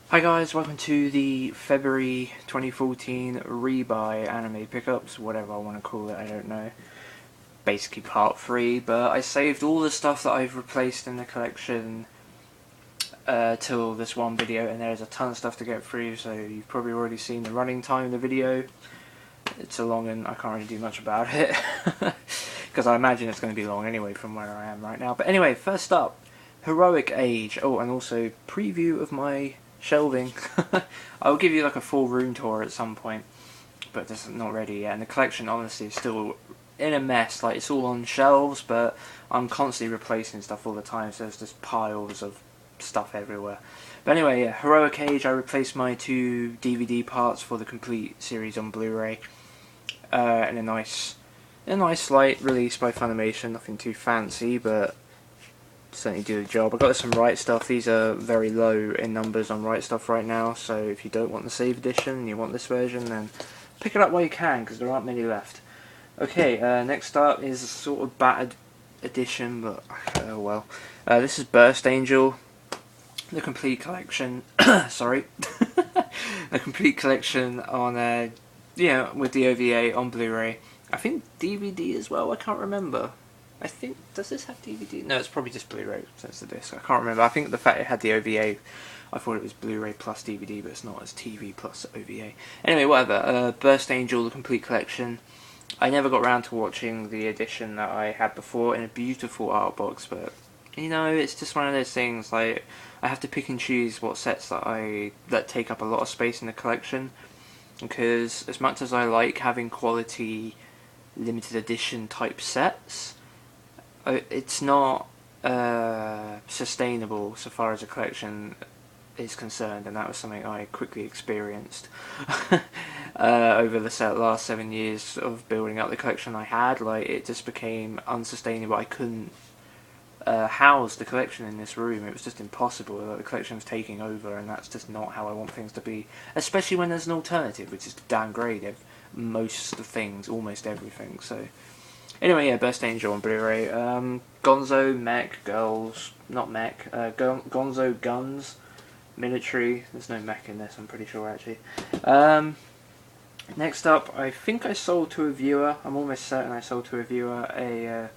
Hi guys, welcome to the February 2014 rebuy anime pickups, whatever I want to call it, I don't know. Basically part 3, but I saved all the stuff that I've replaced in the collection till this one video, and there's a ton of stuff to get through, so you've probably already seen the running time of the video. It's a long and I can't really do much about it, because I imagine it's going to be long anyway from where I am right now. But anyway, first up, Heroic Age. Oh, and also preview of my shelving. I'll give you like a full room tour at some point, but this is not ready yet. And the collection honestly is still in a mess. Like, it's all on shelves, but I'm constantly replacing stuff all the time, so there's just piles of stuff everywhere. But anyway, yeah, Heroic Age, I replaced my 2 DVD parts for the complete series on Blu-ray in a nice light release by Funimation. Nothing too fancy, but certainly do the job. I got some Right Stuff. These are very low in numbers on Right Stuff right now, so if you don't want the S.A.V.E. edition and you want this version, then pick it up while you can, because there aren't many left. Okay, next up is a sort of battered edition, but oh well. This is Burst Angel, the complete collection. Sorry, the complete collection on yeah, with the OVA on Blu-ray. I think DVD as well. I can't remember. I think, does this have DVD? No, it's probably just Blu-ray since the disc. I can't remember. I think the fact it had the OVA, I thought it was Blu-ray plus DVD, but it's not. It's TV plus OVA. Anyway, whatever. Burst Angel, the complete collection. I never got around to watching the edition that I had before in a beautiful art box, but you know, it's just one of those things. Like, I have to pick and choose what sets that take up a lot of space in the collection, because as much as I like having quality limited edition type sets, it's not sustainable so far as a collection is concerned, and that was something I quickly experienced over the last 7 years of building up the collection I had. Like, it just became unsustainable. I couldn't house the collection in this room. It was just impossible. Like, the collection was taking over, and that's just not how I want things to be, especially when there's an alternative, which is to downgrade most things, almost everything. So anyway, yeah, Burst Angel on Blu-ray. Gonzo Mech Girls, not Mech, Gonzo Guns Military. There's no mech in this, I'm pretty sure, actually. Next up, I think I sold to a viewer, I'm almost certain I sold to a viewer, a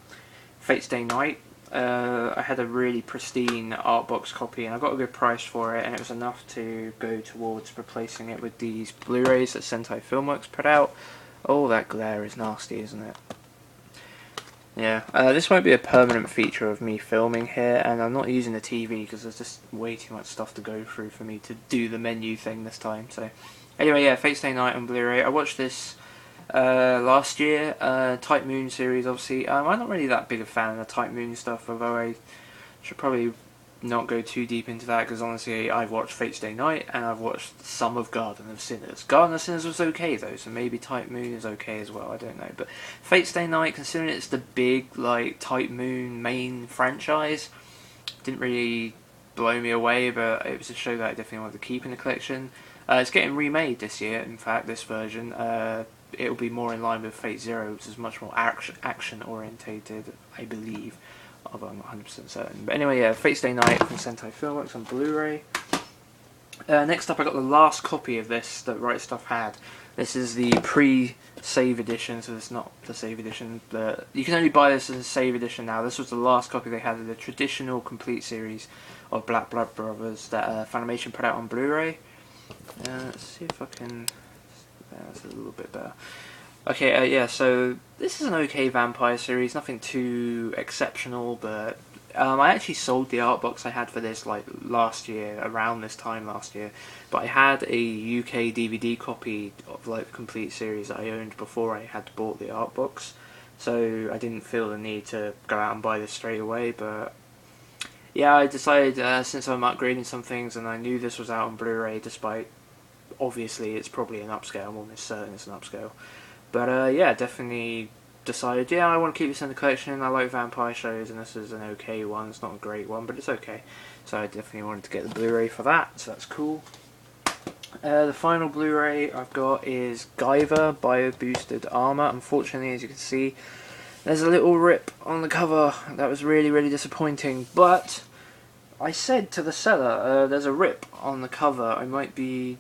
Fate Stay Night. I had a really pristine art box copy, and I got a good price for it, and it was enough to go towards replacing it with these Blu-rays that Sentai Filmworks put out. Oh, that glare is nasty, isn't it? Yeah, this won't be a permanent feature of me filming here, and I'm not using the TV because there's just way too much stuff to go through for me to do the menu thing this time. So anyway, yeah, Fate Stay Night on Blu-ray. I watched this last year, Type Moon series, obviously. I'm not really that big a fan of the Type Moon stuff, although I should probably not go too deep into that, because honestly, I've watched Fate Stay Night, and I've watched some of Garden of Sinners. Garden of Sinners was okay though, so maybe Type Moon is okay as well, I don't know. But Fate Stay Night, considering it's the big, like, Type Moon main franchise, didn't really blow me away, but it was a show that I definitely wanted to keep in the collection. It's getting remade this year, in fact, this version. It'll be more in line with Fate Zero, which is much more action orientated, I believe. Although I'm not 100% certain. But anyway, yeah, Fate Stay Night from Sentai Filmworks on Blu-ray. Next up, I got the last copy of this that Right Stuff had. This is the pre-S.A.V.E. edition, so it's not the S.A.V.E. edition. But you can only buy this as a S.A.V.E. edition now. This was the last copy they had of the traditional complete series of Black Blood Brothers that Funimation put out on Blu-ray. Let's see if I can... That's a little bit better. Okay, yeah, so this is an okay vampire series, nothing too exceptional, but I actually sold the art box I had for this like last year, around this time last year, but I had a UK DVD copy of like the complete series that I owned before I had bought the art box, so I didn't feel the need to go out and buy this straight away. But yeah, I decided since I'm upgrading some things, and I knew this was out on Blu-ray, despite obviously it's probably an upscale, I'm almost certain it's an upscale. But yeah, definitely decided, yeah, I want to keep this in the collection. I like vampire shows, and this is an okay one. It's not a great one, but it's okay. So I definitely wanted to get the Blu-ray for that, so that's cool. The final Blu-ray I've got is Guyver Bio Boosted Armor. Unfortunately, as you can see, there's a little rip on the cover. That was really, really disappointing, but I said to the seller, there's a rip on the cover. I might be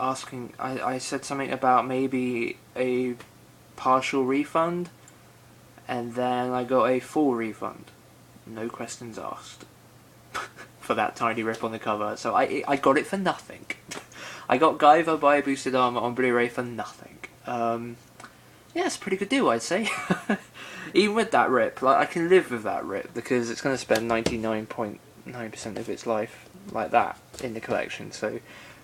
asking. I said something about maybe a partial refund, and then I got a full refund. No questions asked for that tiny rip on the cover. So I got it for nothing. I got Guyver by Boosted Armor on Blu-ray for nothing. Yeah, it's a pretty good deal, I'd say. Even with that rip, like, I can live with that rip because it's going to spend 99.9% of its life like that in the collection. So,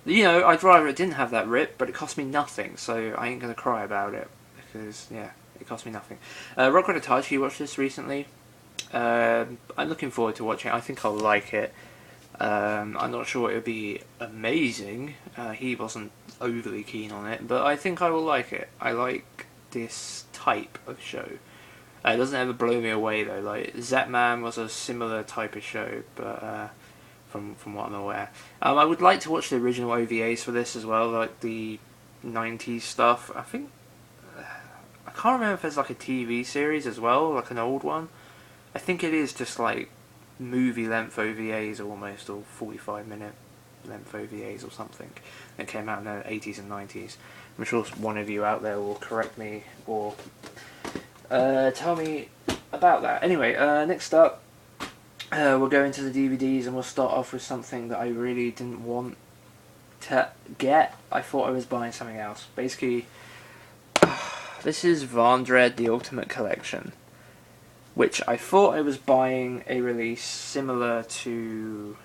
you know, I'd rather it didn't have that rip, but it cost me nothing, so I ain't going to cry about it because, yeah, it cost me nothing. Rock Itachi watched this recently. I'm looking forward to watching it. I think I'll like it. I'm not sure it would be amazing. He wasn't overly keen on it, but I think I will like it. I like this type of show. It doesn't ever blow me away though. Like Z-Man was a similar type of show, but from what I'm aware, I would like to watch the original OVAs for this as well, like the '90s stuff. I think I can't remember if there's like a TV series as well, like an old one. I think it is just like movie length OVAs almost, or 45-minute length OVAs or something that came out in the 80s and 90s. I'm sure one of you out there will correct me or tell me about that. Anyway, next up, we'll go into the DVDs and we'll start off with something that I really didn't want to get. I thought I was buying something else. Basically, this is Vandred, the Ultimate Collection, which I thought I was buying a release similar to...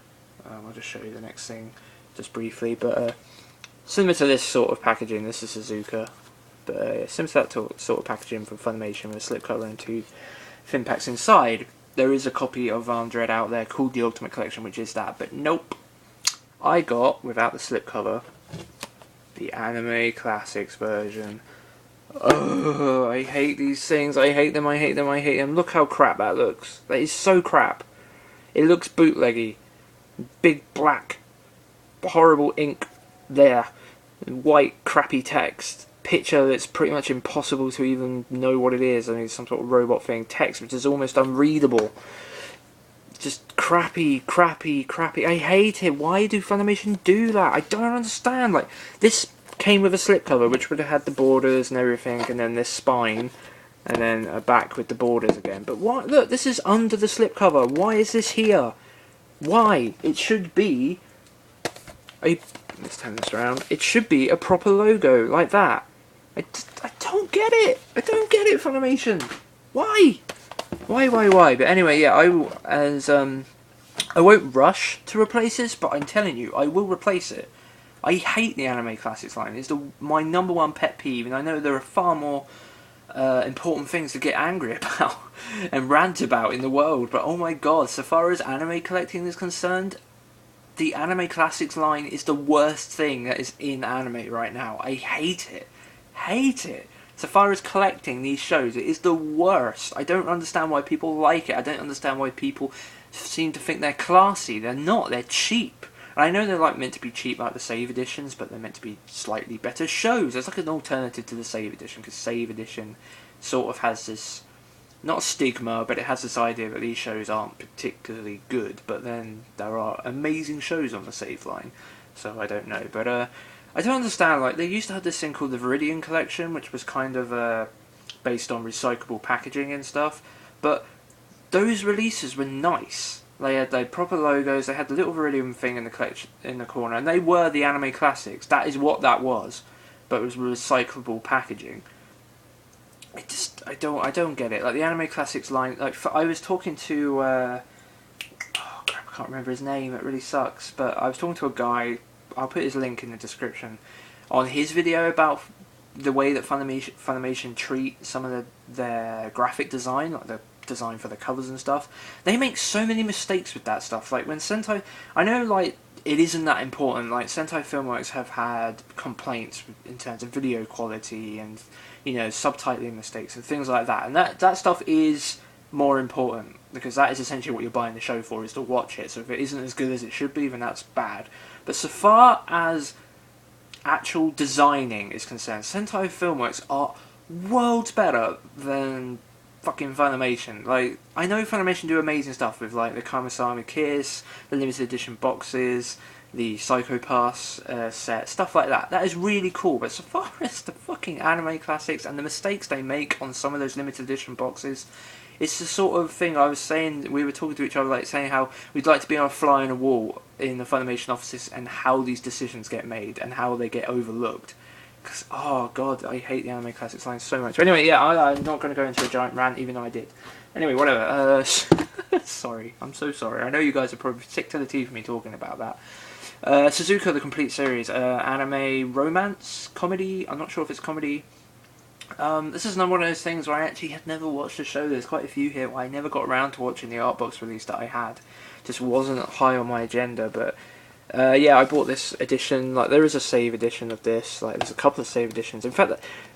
I'll just show you the next thing just briefly, but similar to this sort of packaging. This is Suzuka, but similar to that sort of packaging from Funimation with a slipcover and 2 fin packs inside. There is a copy of Vandred out there called the Ultimate Collection, which is that, but nope. I got, without the slipcover, the Anime Classics version. Oh, I hate these things. I hate them, I hate them, I hate them. Look how crap that looks. That is so crap. It looks bootleggy. Big black, horrible ink there. White, crappy text. Picture that's pretty much impossible to even know what it is. I mean, some sort of robot thing. Text which is almost unreadable. Just crappy, crappy, crappy. I hate it. Why do Funimation do that? I don't understand. Like, this came with a slipcover, which would have had the borders and everything, and then this spine, and then a back with the borders again. But why? Look, this is under the slipcover. Why is this here? Why? It should be a... Let's turn this around. It should be a proper logo, like that. I don't get it. I don't get it, Funimation. Why? Why? But anyway, yeah, I won't rush to replace this, but I'm telling you, I will replace it. I hate the Anime Classics line. It's my number one pet peeve, and I know there are far more important things to get angry about and rant about in the world, but oh my god, so far as anime collecting is concerned, the Anime Classics line is the worst thing that is in anime right now. I hate it. Hate it. So far as collecting these shows, it is the worst. I don't understand why people like it. I don't understand why people seem to think they're classy. They're not. They're cheap. And I know they're like meant to be cheap like the S.A.V.E. editions, but they're meant to be slightly better shows. There's like an alternative to the S.A.V.E. edition, because S.A.V.E. edition sort of has this, not stigma, but it has this idea that these shows aren't particularly good, but then there are amazing shows on the S.A.V.E. line, so I don't know. But I don't understand, like, they used to have this thing called the Viridian Collection, which was kind of based on recyclable packaging and stuff, but those releases were nice. They had proper logos, they had the little Viridian thing in the collection in the corner, and they were the Anime Classics. That is what that was, but it was recyclable packaging. I don't get it. Like the Anime Classics line, like I was talking to oh crap, I can't remember his name. It really sucks. But I was talking to a guy. I'll put his link in the description on his video about the way that Funimation treat some of their graphic design, like the design for the covers and stuff. They make so many mistakes with that stuff. Like when Sentai, I know like it isn't that important. Like Sentai Filmworks have had complaints in terms of video quality and, you know, subtitling mistakes and things like that. And that stuff is more important, because that is essentially what you're buying the show for, is to watch it. So if it isn't as good as it should be, then that's bad. But so far as actual designing is concerned, Sentai Filmworks are worlds better than fucking Funimation. Like, I know Funimation do amazing stuff with like the Kamisama Kiss, the limited edition boxes, the Psycho Pass set, stuff like that. That is really cool, but so far as the fucking anime classics and the mistakes they make on some of those limited edition boxes, it's the sort of thing I was saying, we were talking to each other, like saying how we'd like to be on a fly on a wall in the Funimation offices and how these decisions get made and how they get overlooked. Because, oh god, I hate the anime classics line so much. But anyway, yeah, I'm not going to go into a giant rant, even though I did. Anyway, whatever. Sorry, I'm so sorry. I know you guys are probably sick to the teeth of me talking about that. Suzuka, the complete series, anime romance comedy. I'm not sure if it's comedy. This is another one of those things where I actually had never watched a show. There's quite a few here where I never got around to watching the art box release that I had. Just wasn't high on my agenda, but yeah, I bought this edition. Like, there is a S.A.V.E. edition of this. Like, there's a couple of S.A.V.E. editions. In fact,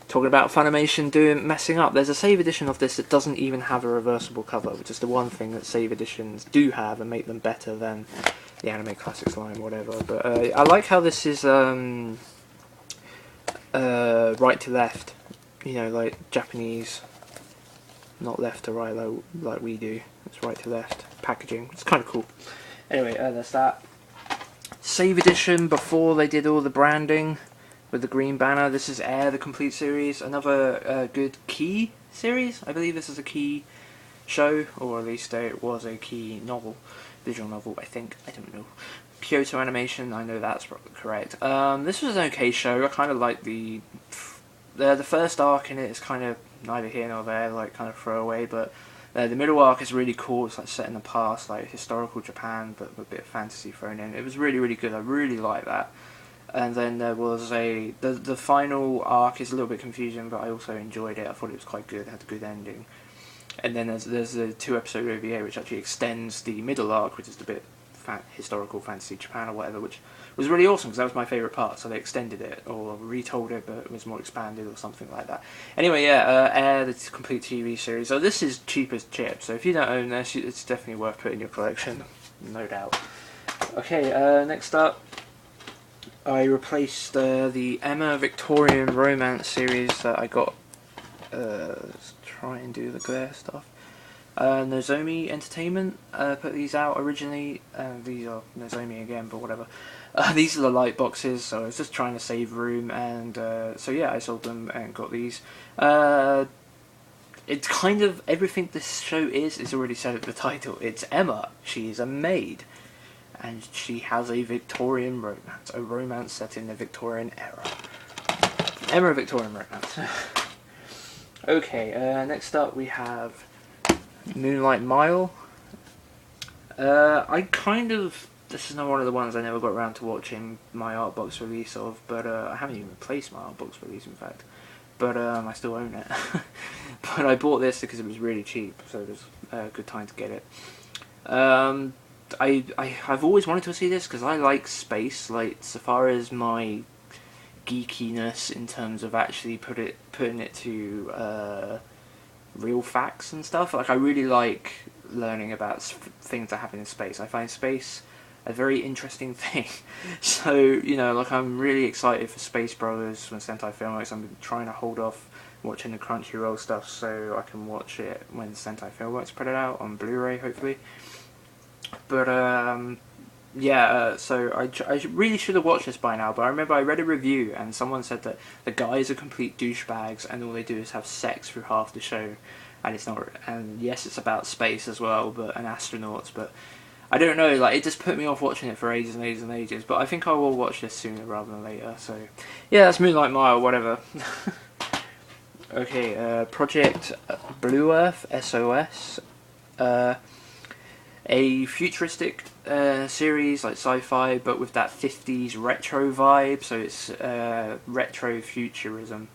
talking about Funimation messing up, there's a S.A.V.E. edition of this that doesn't even have a reversible cover, which is the one thing that S.A.V.E. editions do have and make them better than the anime classics line, whatever. But I like how this is right to left. You know, like Japanese, not left to right like we do. It's right to left packaging. It's kind of cool. Anyway, there's that. S.A.V.E. edition before they did all the branding with the green banner. This is Air, the complete series. Another good Key series. I believe this is a Key show, or at least it was a Key novel, visual novel. I think. I don't know. Kyoto Animation. I know that's correct. This was an okay show. I kind of like the first arc in it is kind of neither here nor there, like kind of throwaway, but the middle arc is really cool. It's like set in the past, like historical Japan, but with a bit of fantasy thrown in. It was really, really good. I really like that. And then there was the final arc is a little bit confusing, but I also enjoyed it. I thought it was quite good. It had a good ending. And then there's the 2-episode OVA, which actually extends the middle arc, which is the bit historical fantasy Japan or whatever, which was really awesome because that was my favourite part. So they extended it or retold it, but it was more expanded or something like that. Anyway, yeah, Air, the complete TV series. So this is cheap as chips. So if you don't own this, it's definitely worth putting in your collection, no doubt. Okay, next up, I replaced the Emma Victorian romance series that I got. Let's try and do the glare stuff. Nozomi Entertainment put these out originally. These are Nozomi again, but whatever. These are the light boxes, so I was just trying to save room, and so yeah, I sold them and got these. It's kind of everything this show is already said at the title. It's Emma. She is a maid, and she has a Victorian romance, a romance set in the Victorian era. Emma Victorian romance. Okay, next up we have Moonlight Mile. This is not one of the ones I never got around to watching my art box release of, but I haven't even replaced my art box release, in fact. But I still own it. But I bought this because it was really cheap, so it was a good time to get it. I've always wanted to see this because I like space. Like, so far as my geekiness in terms of actually putting it to real facts and stuff. Like, I really like learning about things that happen in space. I find space a very interesting thing. So, you know, like, I'm really excited for Space Brothers from Sentai Filmworks. I'm trying to hold off watching the Crunchyroll stuff so I can watch it when Sentai Filmworks put it out on Blu-ray, hopefully. But yeah, so I really should have watched this by now, but I remember I read a review and someone said that the guys are complete douchebags and all they do is have sex through half the show, and it's not. And yes, it's about space as well, and astronauts, but I don't know. Like, it just put me off watching it for ages and ages and ages. But I think I will watch this sooner rather than later. So yeah, that's Moonlight Mile, whatever. Okay, Project Blue Earth, SOS. A futuristic series like sci-fi, but with that 50s retro vibe. So it's retro futurism,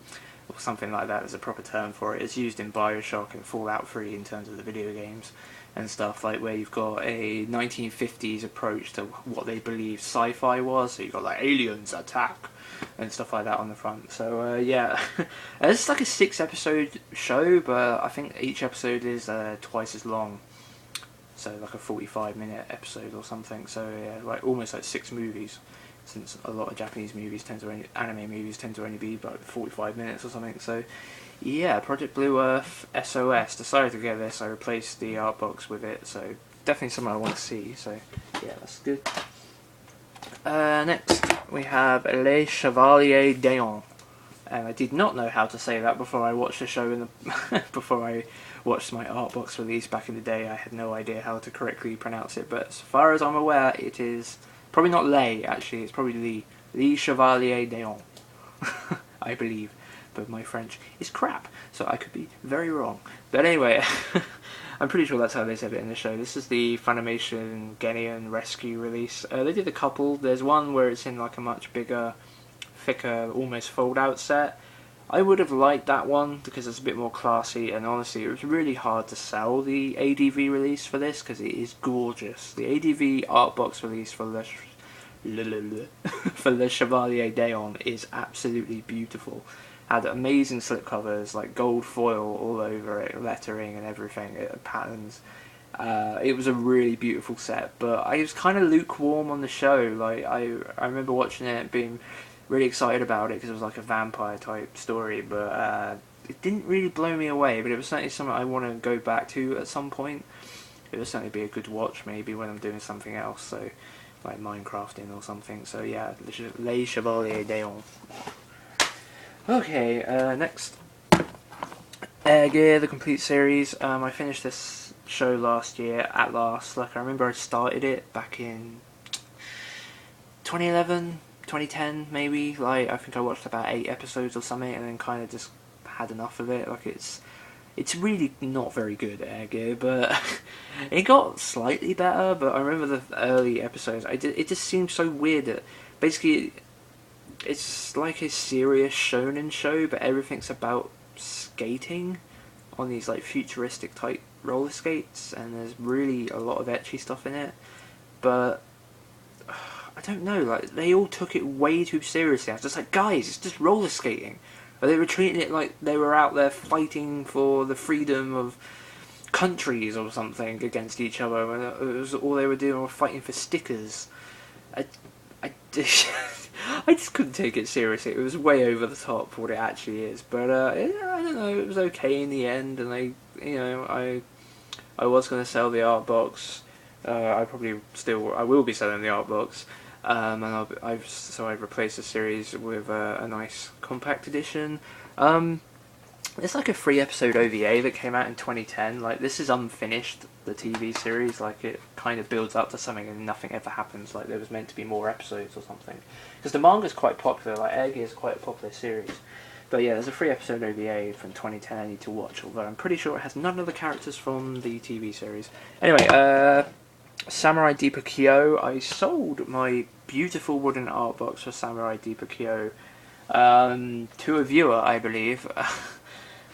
or something like that is a proper term for it. It's used in Bioshock and Fallout 3 in terms of the video games and stuff, like where you've got a 1950s approach to what they believe sci-fi was. So you've got like aliens attack and stuff like that on the front. So yeah, it's like a 6-episode show, but I think each episode is twice as long. So like a 45-minute episode or something. So yeah, like almost like 6 movies since a lot of Japanese movies anime movies tend to only be about 45 minutes or something. So yeah, Project Blue Earth SOS. Decided to get this. I replaced the art box with it, so definitely something I want to see. So yeah, that's good. Next we have Les Chevaliers d'Eon. And I did not know how to say that before I watched the show before I watched my art box release back in the day. I had no idea how to correctly pronounce it, but as far as I'm aware, it is probably not Les, actually, it's probably Les Chevaliers d'Eon, I believe, but my French is crap, so I could be very wrong. But anyway, I'm pretty sure that's how they said it in the show. This is the Funimation Genion Rescue release. They did a couple. There's one where it's in like a much bigger, thicker, almost fold-out set. I would have liked that one because it's a bit more classy, and honestly it was really hard to sell the ADV release for this because it is gorgeous. The ADV art box release for Le Chevalier d'Eon is absolutely beautiful. Had amazing slipcovers, like gold foil all over it, lettering and everything, patterns. It was a really beautiful set, but I was kind of lukewarm on the show. Like I remember watching it being really excited about it because it was like a vampire type story, but it didn't really blow me away. But it was certainly something I want to go back to at some point. It would certainly be a good watch maybe when I'm doing something else, so like Minecrafting or something. So yeah, Les Chevaliers d'Eon. Okay, next, Air Gear, the complete series. I finished this show last year at last. Like I remember I started it back in 2011. 2010 maybe. Like I think I watched about 8 episodes or something and then kind of just had enough of it. Like it's really not very good, Air Gear, but it got slightly better. But I remember the early episodes, it just seemed so weird that basically it's like a serious shonen show, but everything's about skating on these like futuristic type roller skates, and there's really a lot of ecchi stuff in it, but I don't know, like, they all took it way too seriously. I was just like, guys, it's just roller skating. But they were treating it like they were out there fighting for the freedom of countries or something against each other, and it was all they were doing was fighting for stickers. I just couldn't take it seriously. It was way over the top for what it actually is. But I don't know, it was okay in the end, and I was going to sell the art box. I will be selling the art box, and I've replaced the series with a nice compact edition. It's like a 3-episode OVA that came out in 2010. Like, this is unfinished, the TV series. Like, it kind of builds up to something and nothing ever happens. Like, there was meant to be more episodes or something. Because the manga's quite popular. Like, Air Gear is quite a popular series. But yeah, there's a 3-episode OVA from 2010 I need to watch, although I'm pretty sure it has none of the characters from the TV series. Anyway, Samurai Deepakio. I sold my beautiful wooden art box for Samurai Deepakio to a viewer, I believe.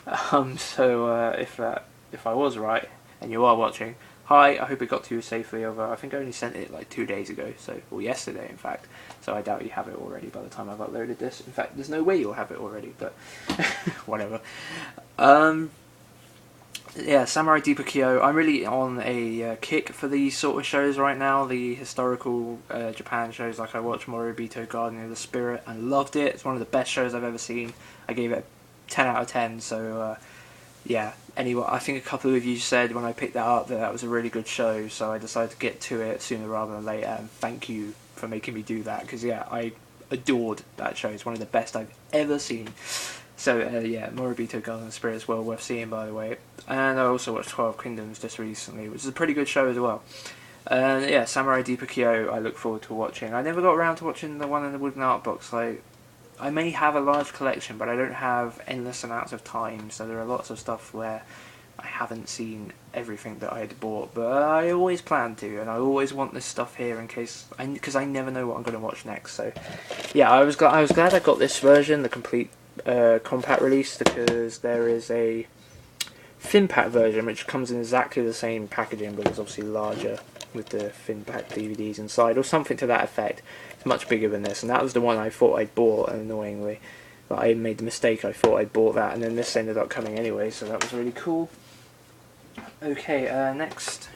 If I was right, and you are watching, hi, I hope it got to you safely, I think I only sent it like 2 days ago, or yesterday in fact, so I doubt you have it already by the time I've uploaded this. In fact, there's no way you'll have it already, but whatever. Yeah, Samurai Deepakio. I'm really on a kick for these sort of shows right now, the historical Japan shows. Like, I watched Moribito Garden of the Spirit and loved it. It's one of the best shows I've ever seen. I gave it 10 out of 10, so yeah. Anyway, I think a couple of you said when I picked that up that was a really good show, so I decided to get to it sooner rather than later, and thank you for making me do that, because yeah, I adored that show. It's one of the best I've ever seen. So yeah, Moribito Garden of the Spirit is well worth seeing, by the way. And I also watched 12 Kingdoms just recently, which is a pretty good show as well. And yeah, Samurai Deepakio I look forward to watching. I never got around to watching the one in the wooden art box. Like, I may have a large collection, but I don't have endless amounts of time, so there are lots of stuff where I haven't seen everything that I had bought, but I always plan to, and I always want this stuff here in case, because I never know what I'm going to watch next. So yeah, I was glad I got this version, the complete compact release, because there is a Finpack version which comes in exactly the same packaging, but it's obviously larger with the Finpack DVDs inside, or something to that effect. It's much bigger than this, and that was the one I thought I'd bought, and annoyingly, but I made the mistake. I thought I'd bought that, and then this ended up coming anyway, so that was really cool. Okay, next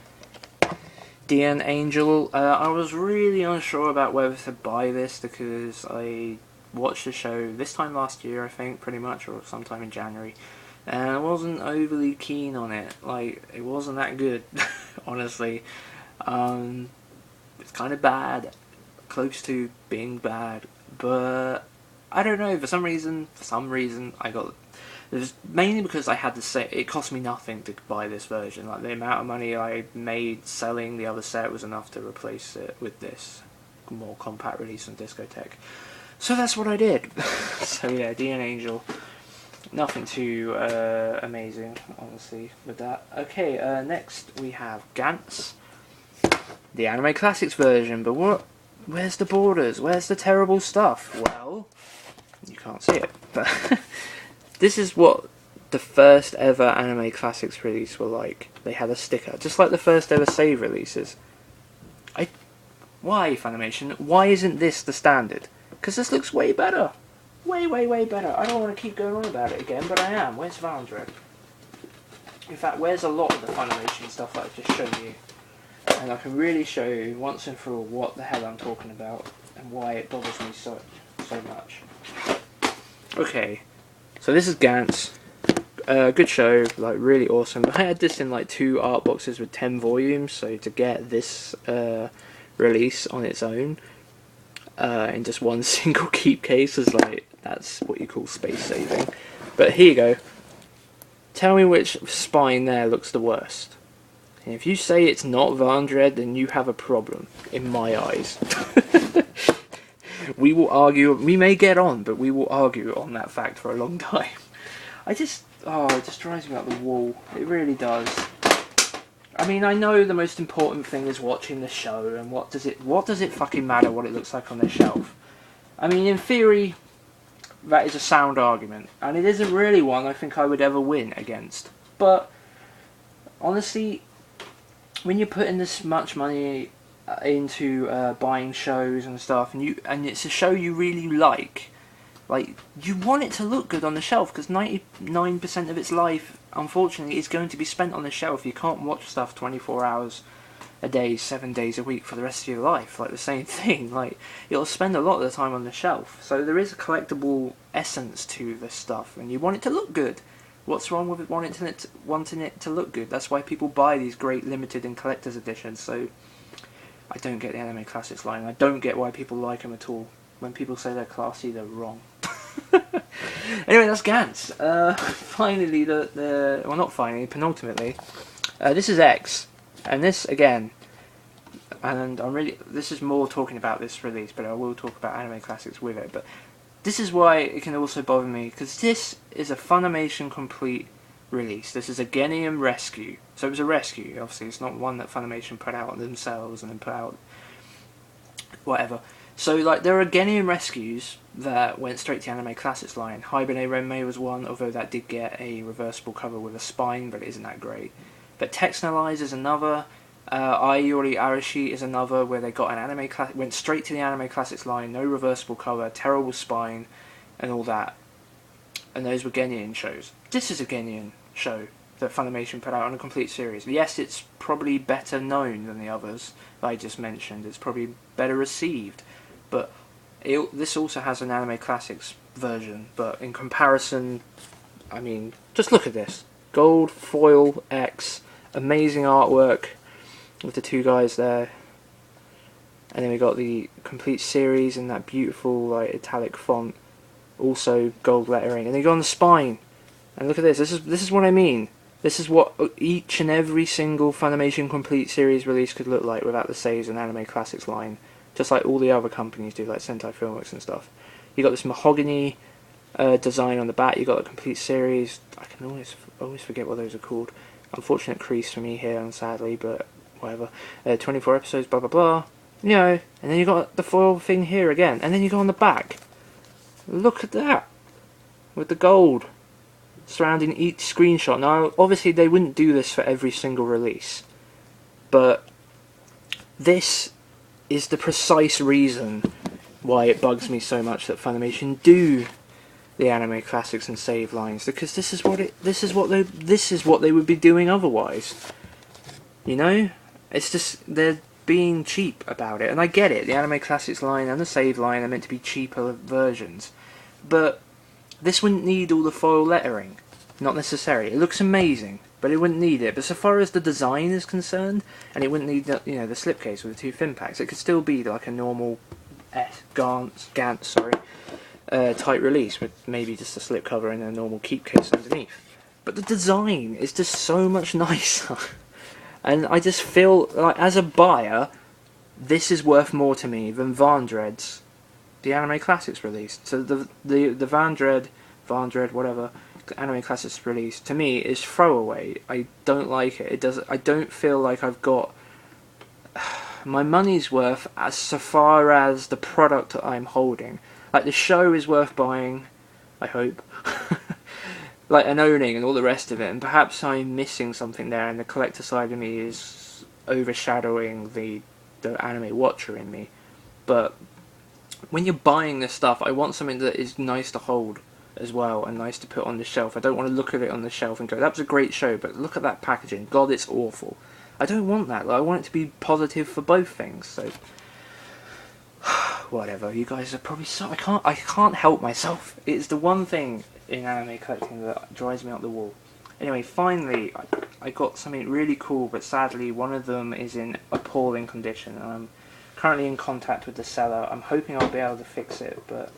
DN Angel. I was really unsure about whether to buy this because I watched the show this time last year, I think, pretty much, or sometime in January, and I wasn't overly keen on it. Like, it wasn't that good, honestly. It's kind of bad, close to being bad, but I don't know. For some reason, I got. It was mainly because I had to say it cost me nothing to buy this version. Like, the amount of money I made selling the other set was enough to replace it with this more compact release on Discotech. So that's what I did. So yeah, DN Angel. Nothing too amazing, honestly, with that. Okay, next we have Gantz, the Anime Classics version. But what? Where's the borders? Where's the terrible stuff? Well, you can't see it, but this is what the first ever Anime Classics release were like. They had a sticker, just like the first ever S.A.V.E. releases. Why, Funimation? Why isn't this the standard? Because this looks way better. Way, way, way better. I don't want to keep going on about it again, but I am. Where's Vandred? In fact, where's a lot of the Funimation stuff that I've just shown you? And I can really show you once and for all what the hell I'm talking about and why it bothers me so much. Okay, so this is Gantz. Good show, like really awesome. I had this in like 2 art boxes with 10 volumes, so to get this release on its own in just one single keep case is like, that's what you call space saving. But here you go. Tell me which spine there looks the worst. And if you say it's not Vandred, then you have a problem, in my eyes. We will argue, we may get on, but we will argue on that fact for a long time. It just drives me up the wall. It really does. I mean, I know the most important thing is watching the show, and what does it fucking matter what it looks like on the shelf? I mean, in theory, that is a sound argument, and it isn't really one I think I would ever win against. But honestly, when you're putting this much money into buying shows and stuff, and it's a show you really like, you want it to look good on the shelf, because 99% of its life, unfortunately, is going to be spent on the shelf. You can't watch stuff 24 hours a day, 7 days a week for the rest of your life. Like, the same thing. Like, you'll spend a lot of the time on the shelf. So there is a collectible essence to this stuff, and you want it to look good. What's wrong with wanting it to look good? That's why people buy these great limited and collector's editions. So I don't get the Anime Classics line. I don't get why people like them at all. When people say they're classy, they're wrong. Anyway, that's Gantz. Finally, well, not finally, penultimately, this is X, and this again, and this is more talking about this release, but I will talk about Anime Classics with it. But this is why it can also bother me, because this is a Funimation complete release. This is a Genium rescue, so it was a rescue. Obviously, it's not one that Funimation put out themselves and then put out whatever. So, like, there are Genium rescues that went straight to the Anime Classics line. Hibernate Renmei was one, although that did get a reversible cover with a spine, but it isn't that great. But Texnalize is another. Ayori Arashi is another, where they got an went straight to the Anime Classics line, no reversible cover, terrible spine, and all that. And those were Genium shows. This is a Genium show that Funimation put out on a complete series. Yes, it's probably better known than the others that I just mentioned. It's probably better received. But this also has an Anime Classics version, but in comparison, I mean, just look at this. Gold foil X, amazing artwork with the 2 guys there. And then we got the complete series in that beautiful like italic font, also gold lettering. And then you go on the spine, and look at this. This is what I mean. This is what each and every single Funimation complete series release could look like without the S.A.V.E. and Anime Classics line. Just like all the other companies do, like Sentai Filmworks and stuff. You got this mahogany design on the back. You got a complete series. I can always forget what those are called. Unfortunate crease for me here, sadly, but whatever. 24 episodes, blah blah blah. You know, and then you got the foil thing here again, and then you go on the back. Look at that, with the gold surrounding each screenshot. Now, obviously, they wouldn't do this for every single release, but this is the precise reason why it bugs me so much that Funimation do the Anime Classics and S.A.V.E. lines, because this is what they would be doing otherwise. You know, It's just they're being cheap about it, and I get it. The Anime Classics line and the S.A.V.E. line are meant to be cheaper versions, but this wouldn't need all the foil lettering. Not necessary. It looks amazing, but it wouldn't need it. But so far as the design is concerned, and it wouldn't need the, the slipcase with the two fin packs, it could still be like a normal Gantz, tight release with maybe just a slip cover and a normal keep case underneath. But the design is just so much nicer. And I just feel like, as a buyer, this is worth more to me than Vandred's, the Anime Classics release. So the Vandred, whatever, Anime Classics release, to me, is throwaway. I don't like it. I don't feel like I've got my money's worth as so far as the product that I'm holding. Like, the show is worth buying, I hope. Like, and owning and all the rest of it, and perhaps I'm missing something there, and the collector side of me is overshadowing the anime watcher in me. But when you're buying this stuff, I want something that is nice to hold as well, and nice to put on the shelf. I don't want to look at it on the shelf and go, that was a great show, but look at that packaging, god, it's awful. I don't want that. Like, I want it to be positive for both things, so whatever. You guys are probably so... I can't help myself. It's the one thing in anime collecting that drives me up the wall. Anyway, finally, I got something really cool, but sadly one of them is in appalling condition. I'm currently in contact with the seller. I'm hoping I'll be able to fix it, but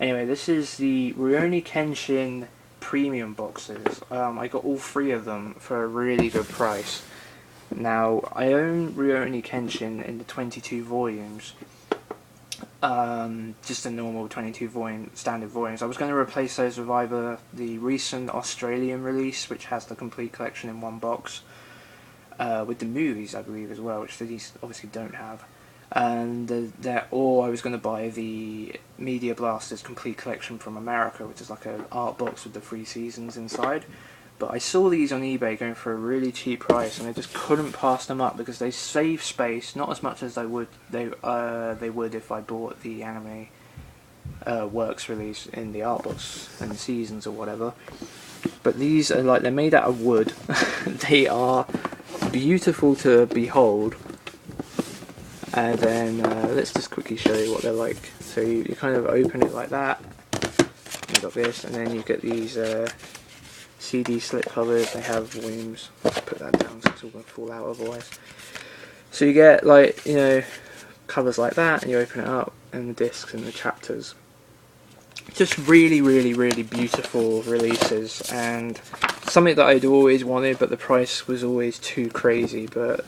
anyway, this is the Rurouni Kenshin premium boxes. I got all 3 of them for a really good price. Now, I own Rurouni Kenshin in the 22 volumes. Just a normal 22 volume, standard volumes. I was going to replace those with either the recent Australian release, which has the complete collection in one box, with the movies, I believe, as well, which these obviously don't have. And or I was going to buy the Media Blasters complete collection from America, which is like an art box with the 3 seasons inside. But I saw these on eBay going for a really cheap price, and I just couldn't pass them up because they save space, not as much as they would if I bought the Anime Works release in the art box and seasons or whatever. But these are like, they're made out of wood. They are beautiful to behold. And then let's just quickly show you what they're like. So you kind of open it like that. You've got this, and then you get these CD slip covers. They have volumes. Let's put that down so it's all going to fall out otherwise. So you get, like, covers like that, and you open it up, and the discs and the chapters. Just really, really, really beautiful releases, and something that I'd always wanted, but the price was always too crazy. But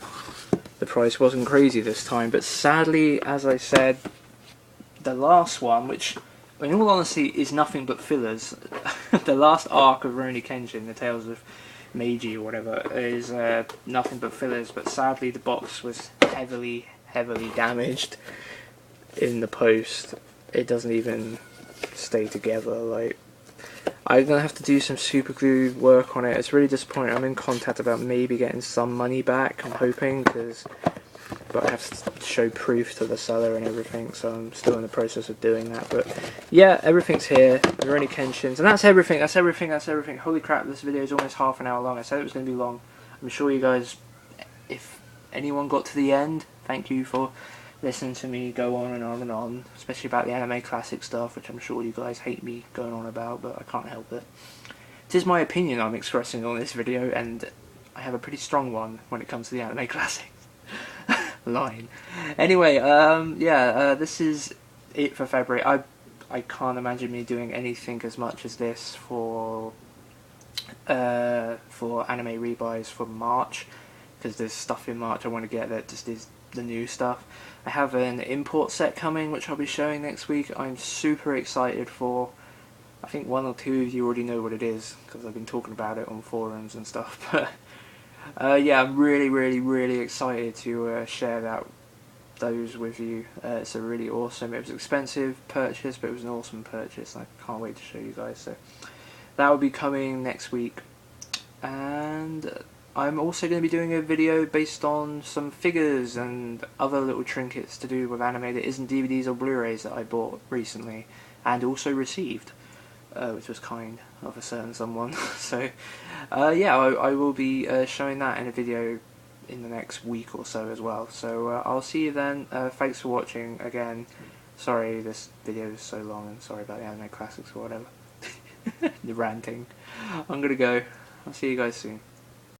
the price wasn't crazy this time. But sadly, as I said, the last one, which in all honesty is nothing but fillers, the last arc of Rurouni Kenshin, the Tales of Meiji or whatever, is nothing but fillers. But sadly, the box was heavily damaged in the post. It doesn't even stay together. Like, I'm gonna have to do some super glue work on it. It's really disappointing. I'm in contact about maybe getting some money back, I'm hoping, but I have to show proof to the seller and everything, so I'm still in the process of doing that. But yeah, everything's here. There are only Kenshins, and that's everything. Holy crap, this video is almost half an hour long. I said it was going to be long. I'm sure you guys, if anyone got to the end, thank you for listening to me go on and on and on, especially about the anime classic stuff, which I'm sure you guys hate me going on about, but I can't help it. It is my opinion I'm expressing on this video, and I have a pretty strong one when it comes to the anime classics. Line. Anyway, this is it for February. I can't imagine me doing anything as much as this for anime rebuys for March, because there's stuff in March I want to get that just is the new stuff. I have an import set coming, which I'll be showing next week. I'm super excited for. I think 1 or 2 of you already know what it is, because I've been talking about it on forums and stuff, but yeah, I'm really excited to share those with you. It's a really awesome, it was an expensive purchase, but it was an awesome purchase. I can't wait to show you guys. So that will be coming next week, and I'm also going to be doing a video based on some figures and other little trinkets to do with anime that isn't DVDs or Blu-rays that I bought recently and also received, which was kind of a certain someone. So yeah, I will be showing that in a video in the next week or so as well. So I'll see you then. Thanks for watching again. Sorry this video is so long, and sorry about the anime classics or whatever. The ranting. I'm gonna go. I'll see you guys soon.